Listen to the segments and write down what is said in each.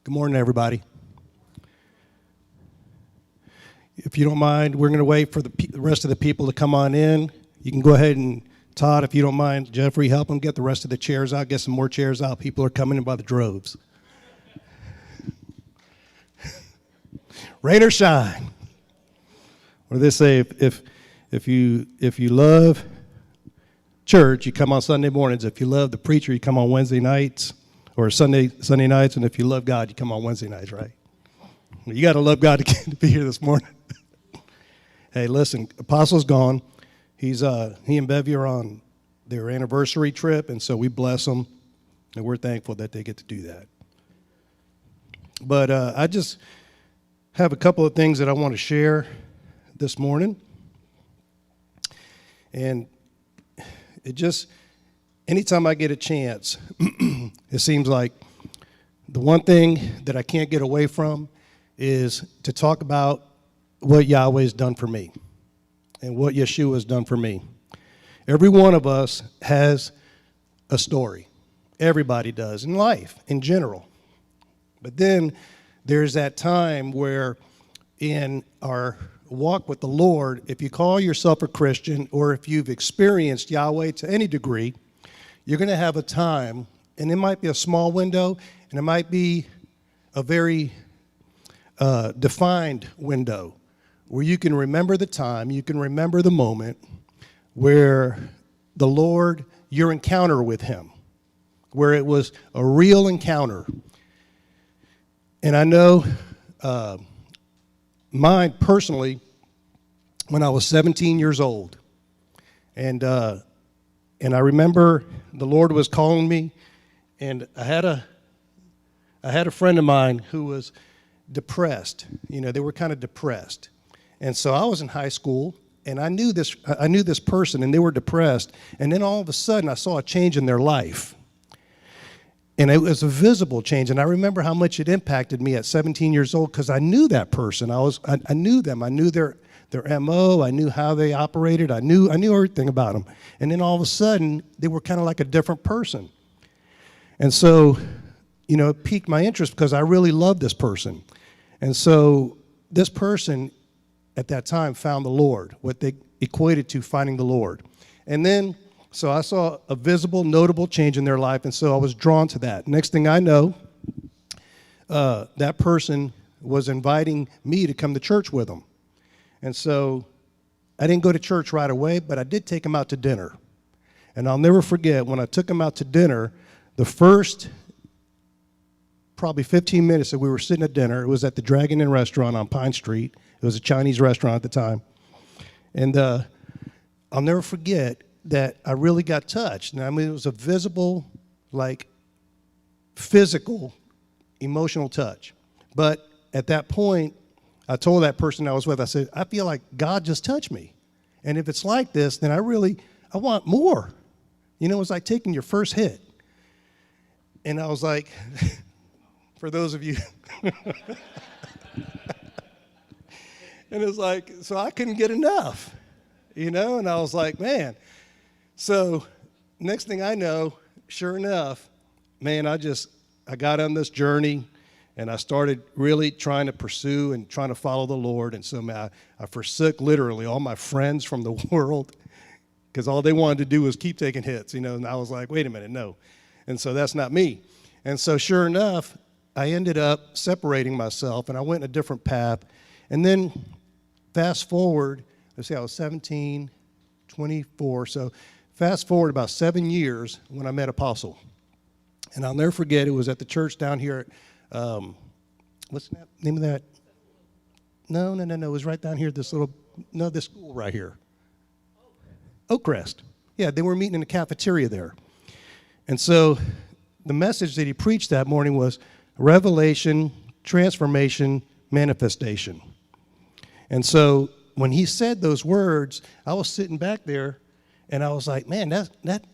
Good morning, everybody. If you don't mind, we're going to wait for the rest of the people to come on in. You can go ahead and, Todd, if you don't mind, Jeffrey, help them get the rest of the chairs out, get some more chairs out. People are coming in by the droves. Rain or shine. What do they say? If you love church, you come on Sunday mornings. If you love the preacher, you come on Wednesday nights or Sunday nights. And if you love God, you come on Wednesday nights, right? You got to love God to be here this morning. Hey, listen, Apostle's gone. He and Bevy are on their anniversary trip, and so we bless them, and we're thankful that they get to do that. But I just have a couple of things that I want to share this morning. And it just, anytime I get a chance, it seems like the one thing that I can't get away from is to talk about what Yahweh has done for me and what Yeshua has done for me. Every one of us has a story. Everybody does in life, in general. But then there's that time where in our walk with the Lord, if you call yourself a Christian or if you've experienced Yahweh to any degree, you're going to have a time, and it might be a small window, and it might be a very defined window where you can remember the time, you can remember the moment where the Lord, your encounter with him, where it was a real encounter. And I know mine personally, when I was 17 years old, and I remember the Lord was calling me, and I had a friend of mine who was depressed. You know, they were kind of depressed. And so I was in high school, and I knew this person, and they were depressed. And then all of a sudden, I saw a change in their life. And it was a visible change. And I remember how much it impacted me at 17 years old because I knew that person. I knew them. I knew their MO. I knew how they operated. I knew everything about them. And then all of a sudden, they were kind of like a different person. And so, you know, it piqued my interest because I really loved this person. And so this person at that time found the Lord, what they equated to finding the Lord. And then, so I saw a visible, notable change in their life, and so I was drawn to that. Next thing I know, that person was inviting me to come to church with them. And so I didn't go to church right away, but I did take him out to dinner. And I'll never forget, when I took him out to dinner, the first probably 15 minutes that we were sitting at dinner, it was at the Dragon Inn restaurant on Pine Street. It was a Chinese restaurant at the time. And I'll never forget that I really got touched. And I mean, it was a visible, like, physical, emotional touch. But at that point, I told that person I was with, I said, I feel like God just touched me. And if it's like this, then I want more. You know, it's like taking your first hit. And I was like, for those of you, and it's like, so I couldn't get enough, you know? And I was like, man. So next thing I know, sure enough, man, I got on this journey, and I started really trying to pursue and trying to follow the Lord. And so man, I forsook literally all my friends from the world because all they wanted to do was keep taking hits, you know? And I was like, wait a minute, no. And so that's not me. And so sure enough, I ended up separating myself, and I went in a different path. And then fast forward, let's see, I was 17, 24. So fast forward about 7 years when I met Apostle. And I'll never forget, it was at the church down here at, what's the name of that? No. It was right down here, this school right here. Oakcrest. Yeah, they were meeting in the cafeteria there. And so the message that he preached that morning was revelation, transformation, manifestation. And so when he said those words, I was sitting back there, and I was like, man, that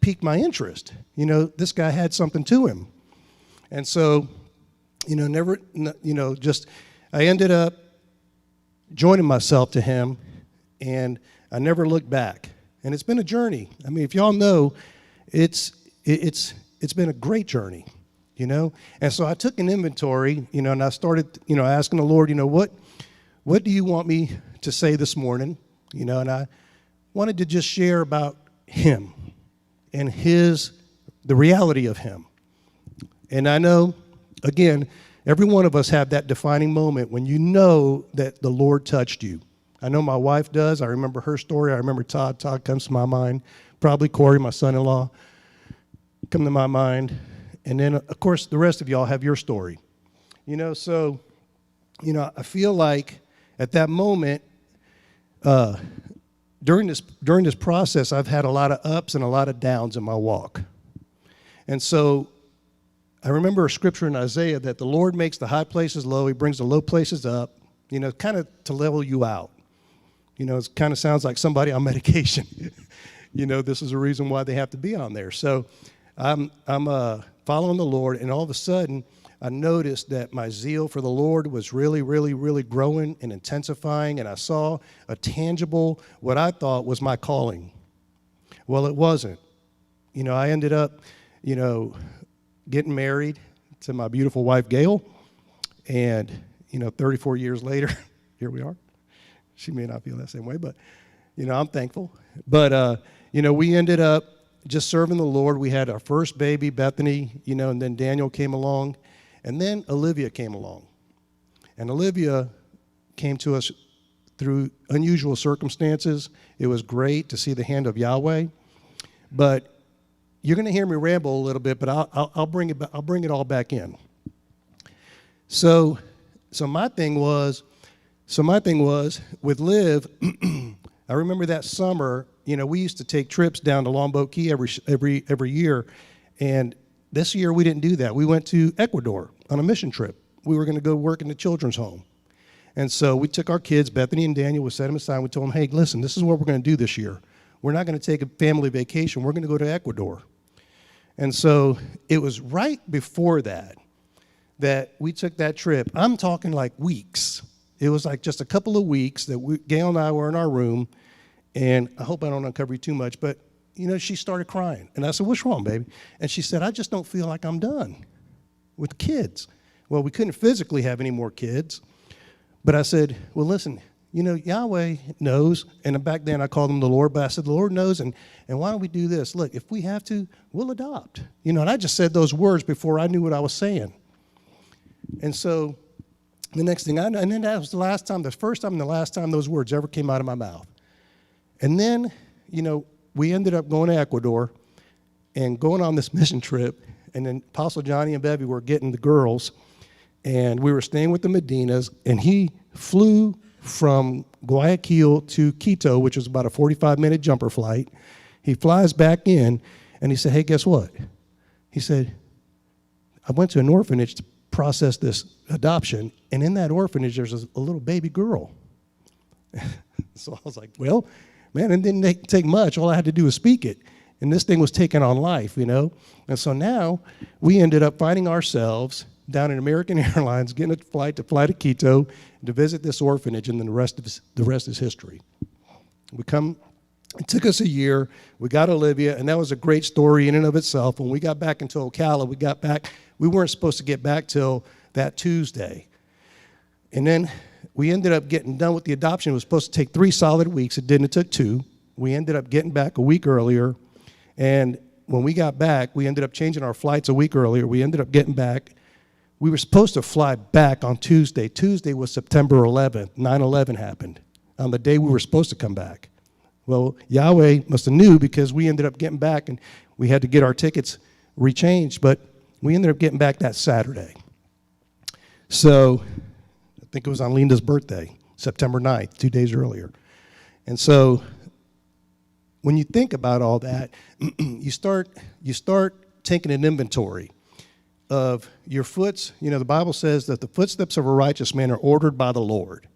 piqued my interest. You know, this guy had something to him. And so, I ended up joining myself to him, and I never looked back. And it's been a journey. I mean, if y'all know, it's been a great journey. you know? And so I took an inventory, you know, and I started, you know, asking the Lord, you know, what do you want me to say this morning? You know, and I wanted to just share about him and the reality of him. And I know, again, every one of us have that defining moment when you know that the Lord touched you. I know my wife does. I remember her story. I remember Todd. Todd comes to my mind. Probably Corey, my son-in-law, come to my mind. And then, of course, the rest of y'all have your story. You know, so, you know, I feel like at that moment, during this process, I've had a lot of ups and a lot of downs in my walk. And so I remember a scripture in Isaiah that the Lord makes the high places low. He brings the low places up, you know, kind of to level you out. You know, it kind of sounds like somebody on medication. You know, this is the reason why they have to be on there. So I'm following the Lord, and all of a sudden, I noticed that my zeal for the Lord was really, really, really growing and intensifying, and I saw a tangible, what I thought was my calling. Well, it wasn't. You know, I ended up, you know, getting married to my beautiful wife, Gail, and, you know, 34 years later, here we are. She may not feel that same way, but, you know, I'm thankful. But, you know, we ended up just serving the Lord. We had our first baby, Bethany, you know, and then Daniel came along. And then Olivia came along. And Olivia came to us through unusual circumstances. It was great to see the hand of Yahweh. But you're going to hear me ramble a little bit, but I'll bring it all back in. So my thing was with Liv. I remember that summer. You know, we used to take trips down to Longboat Key every year, and this year we didn't do that. We went to Ecuador on a mission trip. We were going to go work in the children's home. And so we took our kids, Bethany and Daniel, we set them aside. We told them, hey, listen, this is what we're going to do this year. We're not going to take a family vacation. We're going to go to Ecuador. And so it was right before that we took that trip. I'm talking like weeks. It was like just a couple of weeks that Gail and I were in our room. And I hope I don't uncover you too much, but you know, she started crying. And I said, what's wrong, baby? And she said, I just don't feel like I'm done with kids. Well, we couldn't physically have any more kids. But I said, well, listen, you know, Yahweh knows. And back then I called him the Lord, but I said, the Lord knows. And why don't we do this? Look, if we have to, we'll adopt. You know, and I just said those words before I knew what I was saying. And so the next thing I know, and then that was the first time and the last time those words ever came out of my mouth. And then, you know, we ended up going to Ecuador and going on this mission trip. And then Apostle Johnny and Bevy were getting the girls. And we were staying with the Medinas. And he flew from Guayaquil to Quito, which was about a 45-minute jumper flight. He flies back in. And he said, hey, guess what? He said, I went to an orphanage to process this adoption. And in that orphanage, there's a little baby girl. So I was like, well, man, it didn't take much. All I had to do was speak it. And this thing was taking on life, you know. And so now we ended up finding ourselves down in American Airlines, getting a flight to fly to Quito to visit this orphanage, and then the rest is history. It took us a year. We got Olivia, and that was a great story in and of itself. When we got back into Ocala, we weren't supposed to get back till that Tuesday. And then we ended up getting done with the adoption. It was supposed to take 3 solid weeks. It didn't. It took 2. We ended up getting back a week earlier. And when we got back, we ended up changing our flights a week earlier. We ended up getting back. We were supposed to fly back on Tuesday. Tuesday was September 11th. 9/11 happened on the day we were supposed to come back. Well, Yahweh must have knew, because we ended up getting back, and we had to get our tickets rechanged. But we ended up getting back that Saturday. So I think it was on Linda's birthday, September 9th, 2 days earlier. And so when you think about all that, you start taking an inventory of your foots. You know, the Bible says that the footsteps of a righteous man are ordered by the Lord.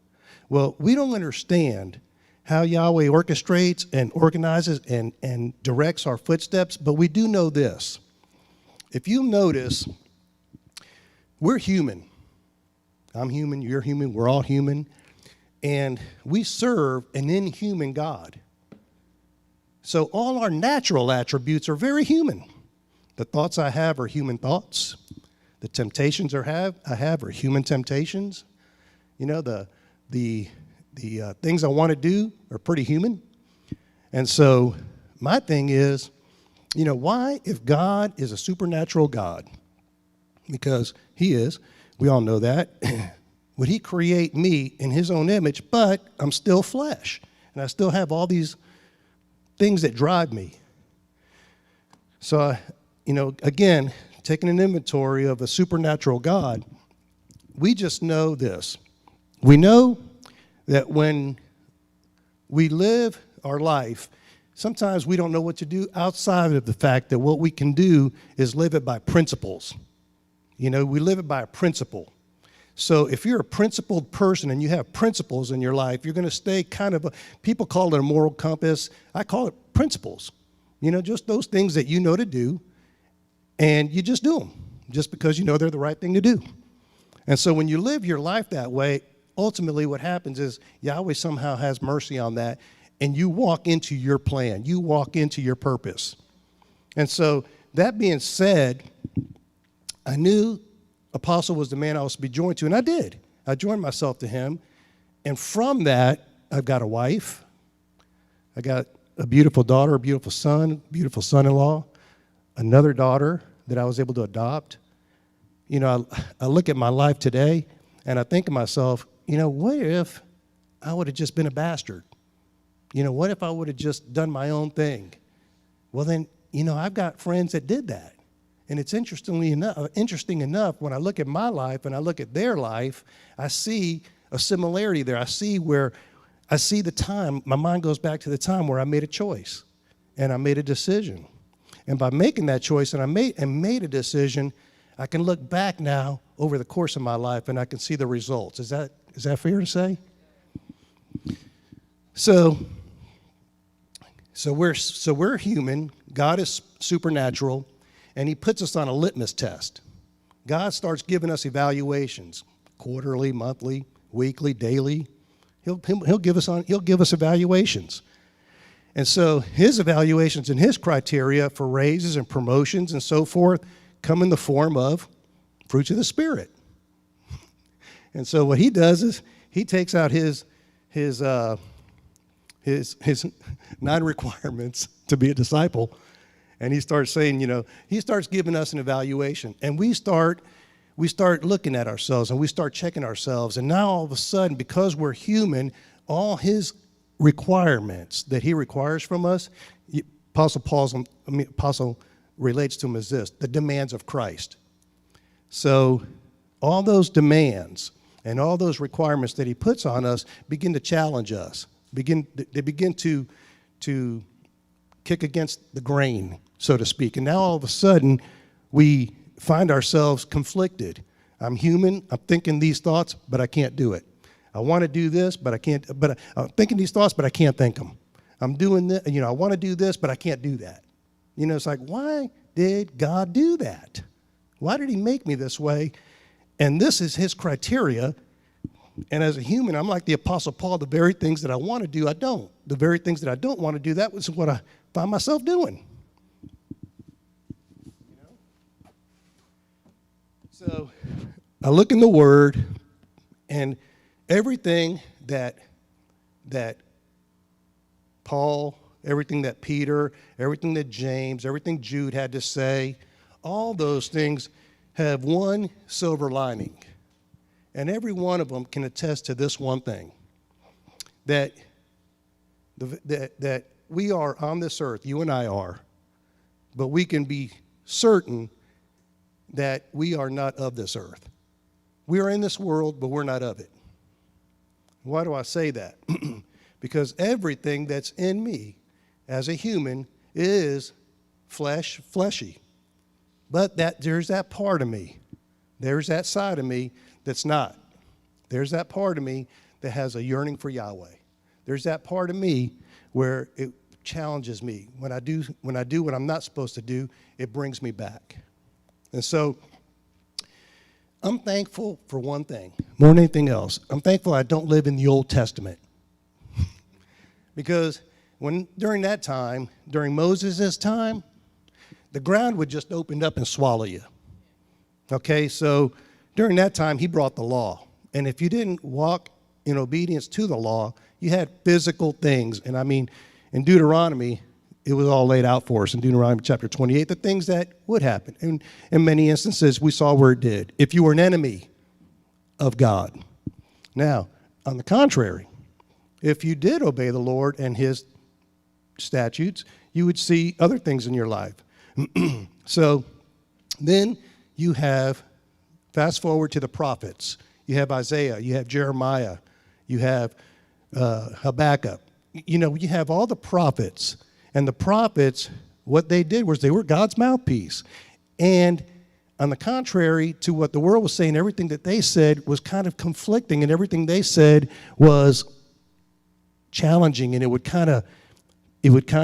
Well, we don't understand how Yahweh orchestrates and organizes and directs our footsteps, but we do know this. If you notice, we're human. I'm human, you're human, we're all human, and we serve an inhuman God. So all our natural attributes are very human. The thoughts I have are human thoughts. The temptations I have are human temptations. You know, the things I want to do are pretty human. And so my thing is, you know, why, if God is a supernatural God, because he is, we all know that, would he create me in his own image, but I'm still flesh, and I still have all these things that drive me. So, you know, again, taking an inventory of a supernatural God, we just know this. We know that when we live our life, sometimes we don't know what to do outside of the fact that what we can do is live it by principles. You know, we live it by a principle. So if you're a principled person and you have principles in your life, you're going to stay kind of, people call it a moral compass. I call it principles. You know, just those things that you know to do, and you just do them just because you know they're the right thing to do. And so when you live your life that way, ultimately what happens is Yahweh somehow has mercy on that, and you walk into your plan. You walk into your purpose. And so that being said, I knew Apostle was the man I was to be joined to, and I did. I joined myself to him. And from that, I've got a wife. I got a beautiful daughter, a beautiful son, beautiful son-in-law, another daughter that I was able to adopt. You know, I look at my life today, and I think to myself, you know, what if I would have just been a bastard? You know, what if I would have just done my own thing? Well, then, you know, I've got friends that did that. And it's interesting enough, when I look at my life and I look at their life, I see a similarity there. I see the time, my mind goes back to the time where I made a choice and I made a decision. And by making that choice and I made a decision, I can look back now over the course of my life and I can see the results. Is that fair to say? So we're human. God is supernatural. And he puts us on a litmus test. God starts giving us evaluations, quarterly, monthly, weekly, daily. He'll give us evaluations. And so his evaluations and his criteria for raises and promotions and so forth come in the form of fruits of the Spirit. And so what he does is he takes out his 9 requirements to be a disciple. And he starts saying, you know, he starts giving us an evaluation. And we start looking at ourselves and we start checking ourselves. And now all of a sudden, because we're human, all his requirements that he requires from us, Apostle relates to them as this: the demands of Christ. So all those demands and all those requirements that he puts on us begin to challenge us. They begin to kick against the grain, so to speak. And now all of a sudden, we find ourselves conflicted. I'm human. I'm thinking these thoughts, but I can't do it. I want to do this, but I can't. But I'm thinking these thoughts, but I can't think them. I'm doing this. You know, I want to do this, but I can't do that. You know, it's like, why did God do that? Why did he make me this way? And this is his criteria. And as a human, I'm like the Apostle Paul. The very things that I want to do, I don't. The very things that I don't want to do, that was what I find myself doing. You know? So I look in the Word, and everything that Paul, everything that Peter, everything that James, everything Jude had to say, all those things have one silver lining. And every one of them can attest to this one thing, that we are on this earth, you and I are, but we can be certain that we are not of this earth. We are in this world, but we're not of it. Why do I say that? Because everything that's in me as a human is fleshy. But there's that part of me, there's that side of me that's not. There's that part of me that has a yearning for Yahweh. There's that part of me where it challenges me. When I do what I'm not supposed to do, it brings me back. And so I'm thankful for one thing, more than anything else. I'm thankful I don't live in the Old Testament. Because during that time, during Moses' time, the ground would just open up and swallow you. Okay, so during that time, he brought the law. And if you didn't walk in obedience to the law, you had physical things. And I mean, in Deuteronomy, it was all laid out for us in Deuteronomy chapter 28, the things that would happen. And in many instances, we saw where it did. If you were an enemy of God. Now, on the contrary, if you did obey the Lord and his statutes, you would see other things in your life. So then you have, fast forward to the prophets. You have Isaiah, you have Jeremiah, you have Habakkuk. You know, you have all the prophets. And the prophets, what they did was they were God's mouthpiece. And on the contrary to what the world was saying, everything that they said was kind of conflicting, and everything they said was challenging, and it would kind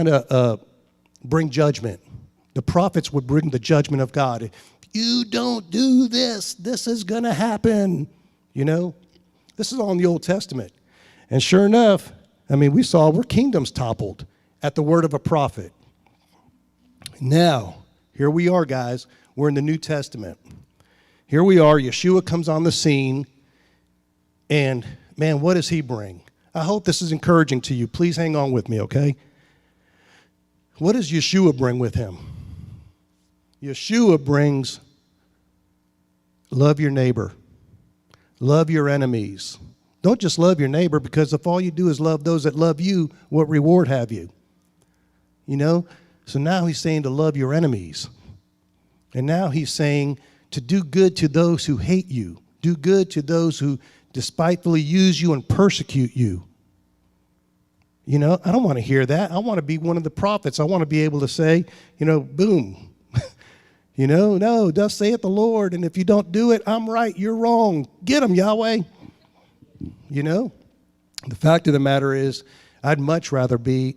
of bring judgment. The prophets would bring the judgment of God. If you don't do this, this is going to happen. You know, this is all in the Old Testament. And sure enough, I mean, we saw where kingdoms toppled at the word of a prophet. Now, here we are, guys. We're in the New Testament. Here we are. Yeshua comes on the scene. And, man, what does he bring? I hope this is encouraging to you. Please hang on with me, okay? What does Yeshua bring with him? Yeshua brings love your neighbor. Love your enemies. Don't just love your neighbor, because if all you do is love those that love you, what reward have you? You know? So now he's saying to love your enemies. And now he's saying to do good to those who hate you. Do good to those who despitefully use you and persecute you. You know, I don't want to hear that. I want to be one of the prophets. I want to be able to say, you know, boom. You know, no, thus saith the Lord. And if you don't do it, I'm right, you're wrong. Get them, Yahweh. You know, the fact of the matter is, I'd much rather be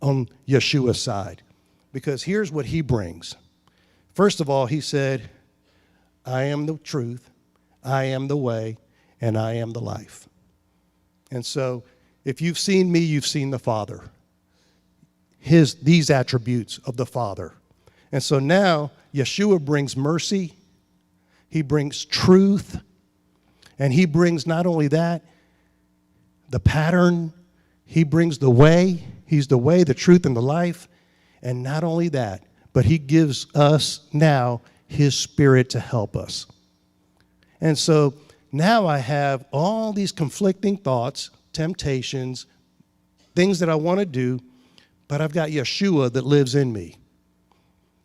on Yeshua's side, because here's what he brings. First of all, he said, I am the truth, I am the way, and I am the life. And so if you've seen me, you've seen the Father. These attributes of the Father. And so now Yeshua brings mercy, he brings truth, and he brings not only that, the pattern, he brings the way. He's the way, the truth, and the life. And not only that, but he gives us now his Spirit to help us. And so now I have all these conflicting thoughts, temptations, things that I want to do, but I've got Yeshua that lives in me.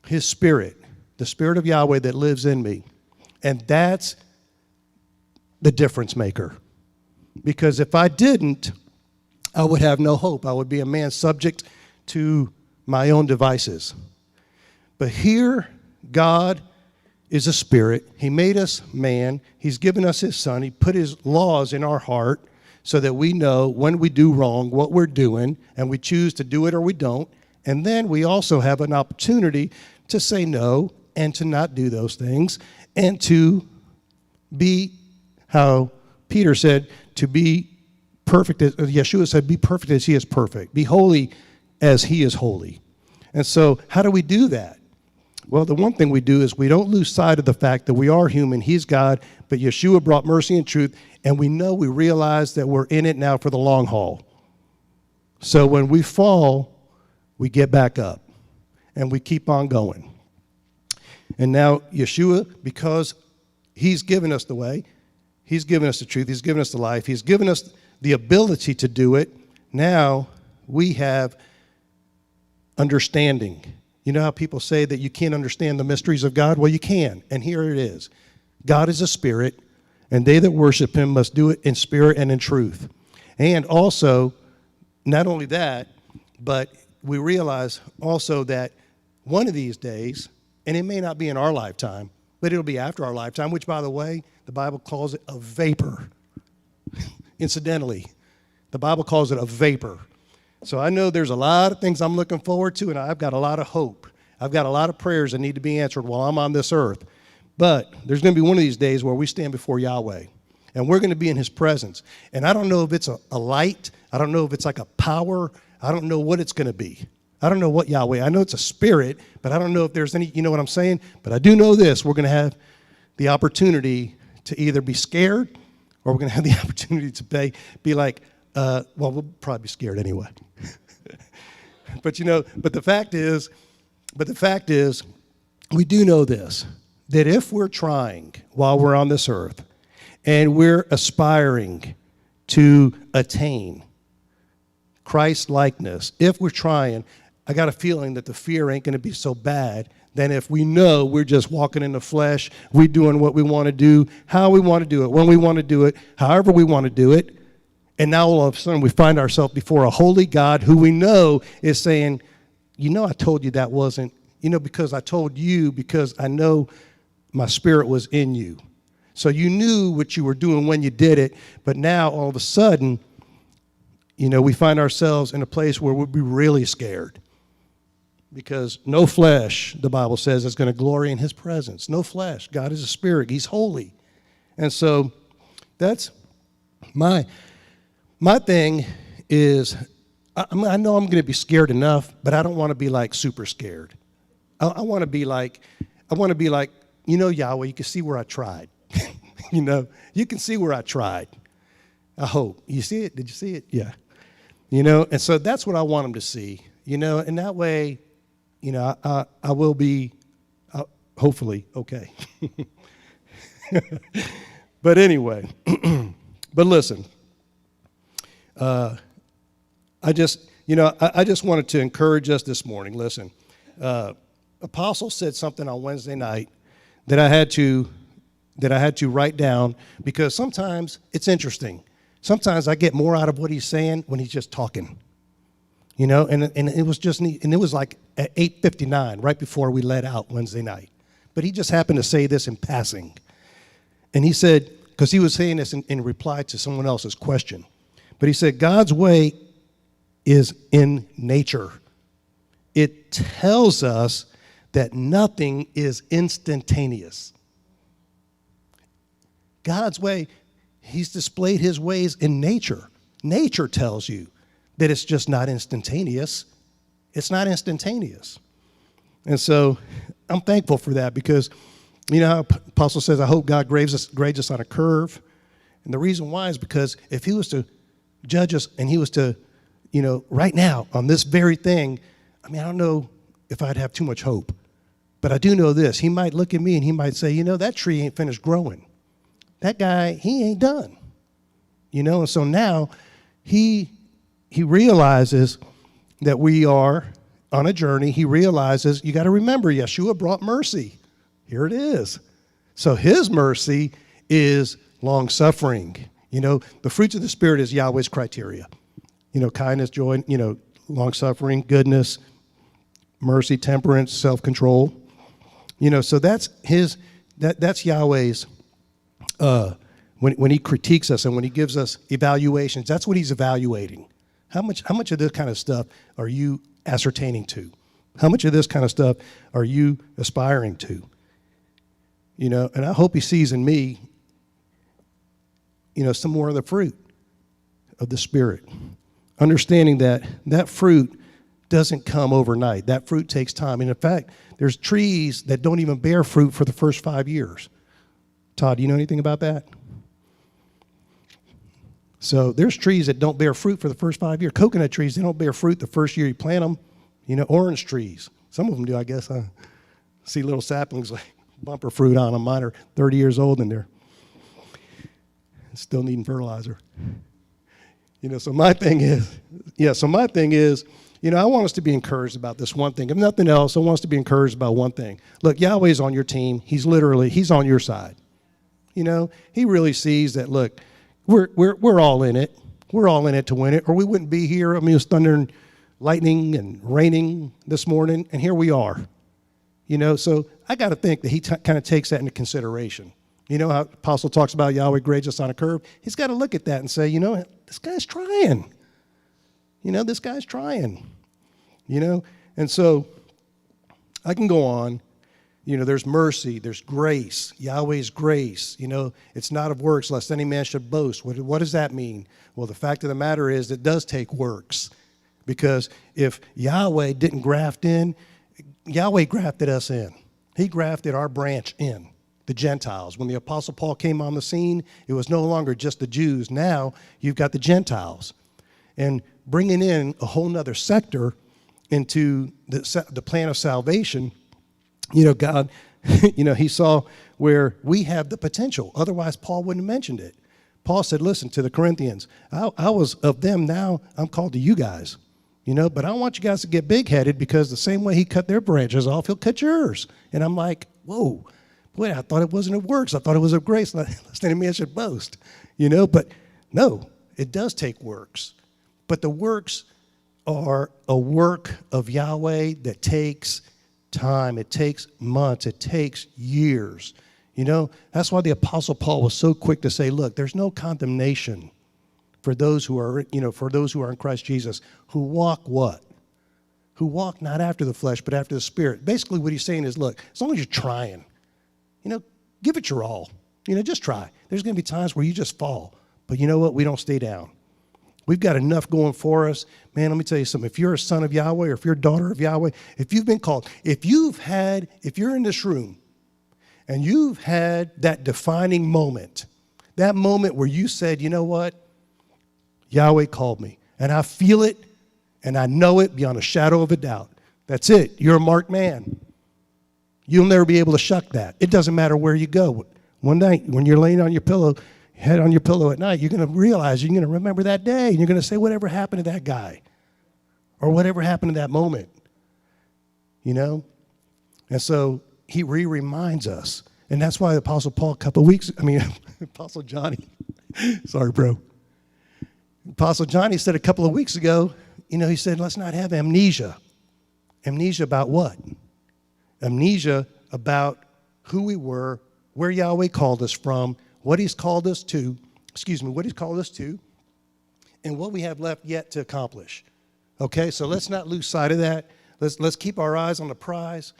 His Spirit, the Spirit of Yahweh that lives in me. And that's the difference maker. Because if I didn't, I would have no hope. I would be a man subject to my own devices. But here, God is a spirit. He made us man. He's given us his son. He put his laws in our heart so that we know when we do wrong, what we're doing, and we choose to do it or we don't. And then we also have an opportunity to say no and to not do those things and to be, how Peter said, to be perfect, as Yeshua said, be perfect as he is perfect. Be holy as he is holy. And so how do we do that? Well, the one thing we do is we don't lose sight of the fact that we are human. He's God, but Yeshua brought mercy and truth, and we realize that we're in it now for the long haul. So when we fall, we get back up, and we keep on going. And now Yeshua, because he's given us the way, he's given us the truth, he's given us the life, he's given us the ability to do it, now we have understanding. You know how people say that you can't understand the mysteries of God? Well, you can, and here it is. God is a spirit, and they that worship him must do it in spirit and in truth. And also, not only that, but we realize also that one of these days, and it may not be in our lifetime, but it'll be after our lifetime, which, by the way, the Bible calls it a vapor. Incidentally, the Bible calls it a vapor. So I know there's a lot of things I'm looking forward to, and I've got a lot of hope. I've got a lot of prayers that need to be answered while I'm on this earth. But there's going to be one of these days where we stand before Yahweh, and we're going to be in his presence. And I don't know if it's a light. I don't know if it's like a power. I don't know what it's going to be. I don't know what Yahweh. I know it's a spirit, but I don't know if there's any, you know what I'm saying? But I do know this. We're going to have the opportunity to either be scared or we're going to have the opportunity to be like, well, we'll probably be scared anyway. But the fact is, we do know this, that if we're trying while we're on this earth and we're aspiring to attain Christ-likeness, if we're trying, I got a feeling that the fear ain't going to be so bad than if we know we're just walking in the flesh, we're doing what we want to do, how we want to do it, when we want to do it, however we want to do it. And now all of a sudden we find ourselves before a holy God who we know is saying, I told you that wasn't, because I told you, because I know my spirit was in you. So you knew what you were doing when you did it, but now all of a sudden, we find ourselves in a place where we'll be really scared. Because no flesh, the Bible says, is going to glory in his presence. No flesh. God is a spirit. He's holy. And so that's my thing is, I know I'm going to be scared enough, but I don't want to be like super scared. I want to be like, Yahweh, you can see where I tried. You can see where I tried. I hope. You see it? Did you see it? Yeah. And so that's what I want them to see, and that way, I will be hopefully okay. But anyway, but listen, I just wanted to encourage us this morning. Listen, Apostle said something on Wednesday night that I had to write down because sometimes it's interesting. Sometimes I get more out of what he's saying when he's just talking. And it was just neat. And it was like at 8:59, right before we let out Wednesday night. But he just happened to say this in passing. And he said, because he was saying this in reply to someone else's question. But he said, God's way is in nature. It tells us that nothing is instantaneous. God's way, he's displayed his ways in nature. Nature tells you that it's just not instantaneous. It's not instantaneous. And so I'm thankful for that because, how Apostle says, I hope God grades us on a curve. And the reason why is because if he was to judge us and he was to, right now on this very thing, I don't know if I'd have too much hope. But I do know this. He might look at me and he might say, that tree ain't finished growing. That guy, he ain't done. And so now he realizes that we are on a journey. He realizes, you got to remember, Yeshua brought mercy. Here it is. So his mercy is long-suffering. The fruits of the Spirit is Yahweh's criteria. Kindness, joy, long-suffering, goodness, mercy, temperance, self-control. So that's that's Yahweh's, when he critiques us and when he gives us evaluations, that's what he's evaluating. How much of this kind of stuff are you ascertaining to? How much of this kind of stuff are you aspiring to? And I hope he sees in me, some more of the fruit of the Spirit. Understanding that fruit doesn't come overnight. That fruit takes time. And in fact, there's trees that don't even bear fruit for the first 5 years. Todd, do you know anything about that? So there's trees that don't bear fruit for the first 5 years. Coconut trees, they don't bear fruit the first year you plant them. Orange trees. Some of them do, I guess. I see little saplings like bumper fruit on them. Mine are 30 years old and they're still needing fertilizer. So my thing is, I want us to be encouraged about this one thing. If nothing else, I want us to be encouraged about one thing. Look, Yahweh's on your team. He's on your side. He really sees that, look, we're all in it. We're all in it to win it, or we wouldn't be here. It was thunder and lightning and raining this morning, and here we are. So I got to think that he kind of takes that into consideration. How Apostle talks about Yahweh grades us on a curve. He's got to look at that and say, this guy's trying. This guy's trying. And so I can go on. There's mercy, there's grace, Yahweh's grace. It's not of works, lest any man should boast. What does that mean? Well, the fact of the matter is it does take works. Because if Yahweh didn't graft in, Yahweh grafted us in. He grafted our branch in. the Gentiles. When the Apostle Paul came on the scene, it was no longer just the Jews. Now you've got the Gentiles. And bringing in a whole nother sector into the plan of salvation, God, he saw where we have the potential. Otherwise, Paul wouldn't have mentioned it. Paul said, listen, to the Corinthians, I was of them, now I'm called to you guys. But I don't want you guys to get big-headed, because the same way he cut their branches off, he'll cut yours. And I'm like, whoa, boy, I thought it wasn't of works. I thought it was of grace. Lest any man should boast. But no, it does take works. But the works are a work of Yahweh that takes time. It takes months. It takes years. That's why the Apostle Paul was so quick to say, look, there's no condemnation for those who are, for those who are in Christ Jesus, who walk what? Who walk not after the flesh, but after the Spirit. Basically what he's saying is, look, as long as you're trying, give it your all. Just try. There's going to be times where you just fall. But you know what? We don't stay down. We've got enough going for us. Man, let me tell you something. If you're a son of Yahweh, or if you're a daughter of Yahweh, if you've been called, if you're in this room and you've had that defining moment, that moment where you said, you know what? Yahweh called me, and I feel it, and I know it beyond a shadow of a doubt. That's it. You're a marked man. You'll never be able to shuck that. It doesn't matter where you go. One night, when you're laying on your pillow, head on your pillow at night, you're going to realize, you're going to remember that day, and you're going to say, whatever happened to that guy, or whatever happened to that moment, And so he reminds us, and that's why the Apostle Paul Apostle Johnny, sorry, bro. Apostle Johnny said a couple of weeks ago, he said, let's not have amnesia. Amnesia about what? Amnesia about who we were, where Yahweh called us from, what he's called us to, and what we have left yet to accomplish. Okay, so let's not lose sight of that. Let's keep our eyes on the prize.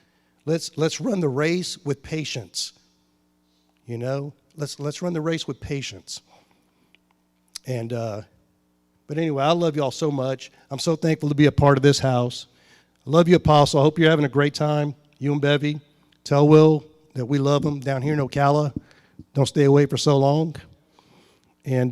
Let's run the race with patience. Let's run the race with patience. And but anyway, I love y'all so much. I'm so thankful to be a part of this house. I love you, Apostle. I hope you're having a great time. You and Bevy. Tell Will that we love him down here in Ocala. Don't stay away for so long. And